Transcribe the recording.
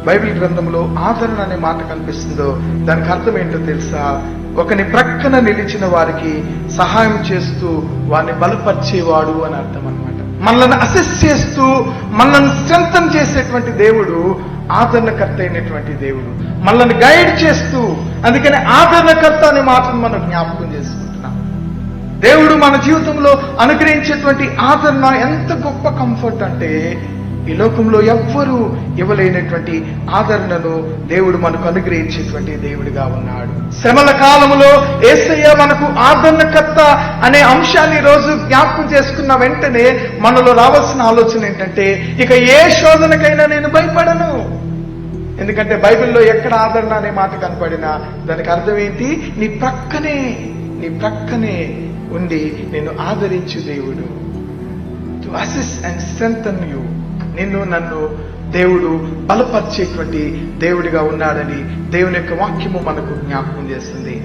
Bible గ్రంథంలో ఆదరణ అనే మాట కనిపిస్తుందో దానికి అర్థం ఏంటో తెలుసా? ఒకని ప్రక్కన నిలిచిన వారికి సహాయం చేస్తూ వారిని బలపరిచేవాడు అని అర్థం అన్నమాట. మనల్ని అసెస్ చేస్తూ మనల్ని స్ట్రెంథన్ చేసేటువంటి దేవుడు ఆదరణకర్త అయినటువంటి దేవుడు, మనల్ని గైడ్ చేస్తూ. అందుకని ఆదరణకర్త అనే మాటను మనం జ్ఞాపకం చేసుకుంటున్నాం. దేవుడు మన జీవితంలో అనుగ్రహించేటువంటి ఆదరణ ఎంత గొప్ప కంఫర్ట్ అంటే, ఈ లోకంలో ఎవ్వరూ ఇవ్వలేనటువంటి ఆదరణను దేవుడు మనకు అనుగ్రహించేటువంటి దేవుడిగా ఉన్నాడు. శ్రమల కాలంలో యేసయ్య మనకు ఆదరణకర్త అనే అంశాన్ని రోజు జ్ఞాపకం చేసుకున్న వెంటనే మనలో రావాల్సిన ఆలోచన ఏంటంటే, ఇక ఏ శోధనకైనా నేను భయపడను. ఎందుకంటే బైబిల్లో ఎక్కడ ఆదరణ అనే మాట కనపడినా దానికి అర్థం ఏంటి? నీ ప్రక్కనే ఉండి నేను ఆదరించు దేవుడు. To assist and strengthen you. నన్ను దేవుడు బలపరిచేటువంటి దేవుడిగా ఉన్నాడని దేవుని యొక్క వాక్యము మనకు జ్ఞాపకం చేస్తుంది.